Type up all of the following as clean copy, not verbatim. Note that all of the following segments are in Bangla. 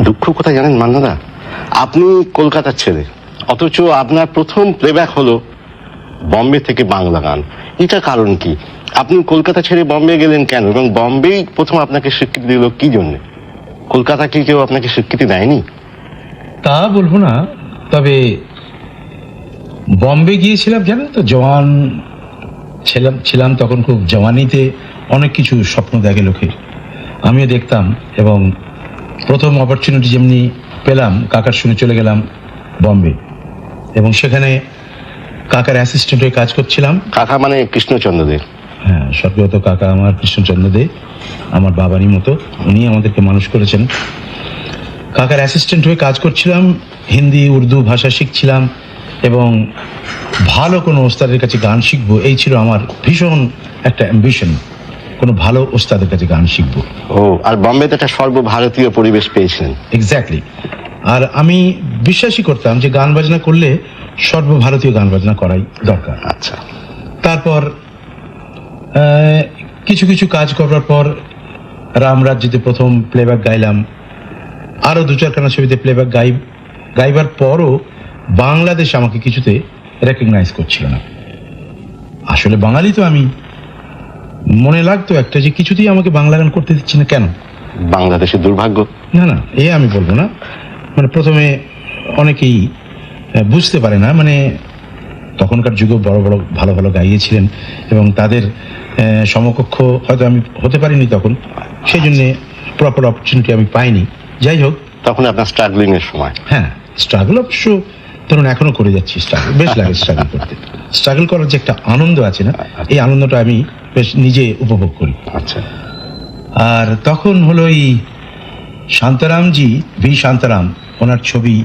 দুঃখ কোথায় জানেন মান্নাদা, আপনি কলকাতার ছেলে, অথচ আপনার প্রথম প্লেব্যাক হলো বম্বে থেকে বাংলা গান। এটা কারণ কি? আপনি কলকাতা ছেড়ে বম্বে গেলেন কেন, এবং বম্বেই প্রথম আপনাকে স্বীকৃতি দিল কি জন্য? কলকাতা কি কেউ আপনাকে স্বীকৃতি দেয়নি? তা বলবো না, তবে বম্বে গিয়েছিলাম জানেন তো, জওয়ান ছিলাম তখন, খুব জওয়ানিতে অনেক কিছু স্বপ্ন দেখে লোকে, আমিও দেখতাম। এবং প্রথম অপরচুনিটি যেমনি পেলাম, কাকার সঙ্গে চলে গেলাম বম্বে, এবং সেখানে কাকার অ্যাসিস্ট্যান্ট হয়ে কাজ করছিলাম। কাকা মানে কৃষ্ণচন্দ্র দে? হ্যাঁ, স্বর্গত কাকা আমার কৃষ্ণচন্দ্র দে, আমার বাবারই মতো, উনি আমাদেরকে মানুষ করেছেন। কাকার অ্যাসিস্ট্যান্ট হয়ে কাজ করছিলাম, হিন্দি উর্দু ভাষা শিখছিলাম, এবং ভালো কোনো ওস্তাদের কাছে গান শিখবো, এই ছিল আমার ভীষণ একটা অ্যাম্বিশন, কোনো ভালো ওস্তাদের কাছে গান শিখবো। ও, আর বম্বেতে একটা সর্বভারতীয় পরিবেশ পেয়েছিলেন। এক্স্যাক্টলি। আর আমি বিশ্বাসই করতাম যে গান বাজনা করলে সর্বভারতীয় গান বাজনা করাই দরকার। আচ্ছা। তারপর কিছু কিছু কাজ করার পর রামরাজ্যতে প্রথম প্লেব্যাক গাইলাম, আরো দু চারখানা ছবিতে প্লেব্যাক গাইবার পরও বাংলাদেশ আমাকে কিছুতে রেকগনাইজ করছিল না। আসলে বাঙালি তো আমি, মনে লাগতো একটা যে কিছুতেই আমাকে বাংলা গান করতে দিচ্ছে না কেন। বাংলাদেশের দুর্ভাগ্য? না না, এ আমি বলবো না। মানে প্রথমে অনেকেই বুঝতে পারে না, মানে তখনকার যুগে বড় বড় ভালো ভালো গাইয়েছিলেন, এবং তাদের সমকক্ষ হয়তো আমি হতে পারিনি তখন, সেই জন্যে প্রপার অপরচুনিটি আমি পাইনি। যাই হোক, তখন আপনার স্ট্রাগলিং এর সময়। হ্যাঁ, স্ট্রাগল অবশ্য ধরুন এখনো করে যাচ্ছি, স্ট্রাগল বেশ লাগে স্ট্রাগল করতে। স্ট্রাগল করার যে একটা আনন্দ আছে না, এই আনন্দটা আমি বেশ নিজে উপভোগ করি। আচ্ছা। আর তখন হলো এই শান্তারামজি, ভি শান্তারাম, ওনার ছবি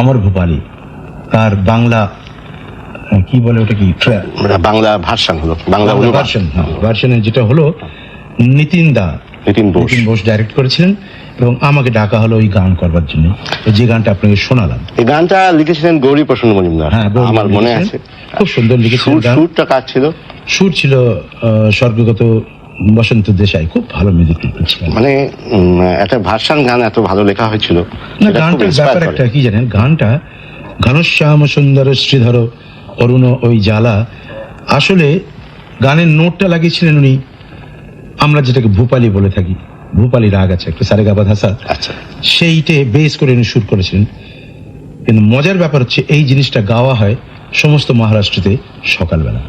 অমর ভূপালী, তার বাংলা কি বলে ওটা, কি বাংলা ভার্সন হলো, বাংলা ভার্সন, ভার্সনে যেটা হলো নিতিন বোস ডাইরেক্ট করেছিলেন, এবং আমাকে ডাকা হলো ওই গান করবার জন্য, যে গানটা আপনাকে শোনালাম। এই গানটা লিখেছিলেন গৌরী প্রসন্ন মজুমদার। হ্যাঁ, আমার মনে আছে, খুব সুন্দর লিখেছিলেন। সুরটা কার ছিল? সুর ছিল স্বর্গগত বসন্ত দেশাই, খুব ভালো মিউজিক ছিলেন। মানে একটা ভার্সন গান এত ভালো লেখা হয়েছিল না, গানটার ব্যাপার একটা কি জানেন, গানটা ঘনশ্যাম সুন্দর শ্রীধর অরুণ ওই জ্বালা, আসলে গানের নোটটা লাগিয়েছিলেন উনি, আমরা যেটাকে ভূপালী বলে থাকি, ভূপালী রাগ আছে একটা, সারেগাবা ধাসা, আচ্ছা, সেইটে বেস করে উনি সুর করেছিলেন। কিন্তু মজার ব্যাপার হচ্ছে এই জিনিসটা গাওয়া হয় সমস্ত মহারাষ্ট্রতে সকালবেলা।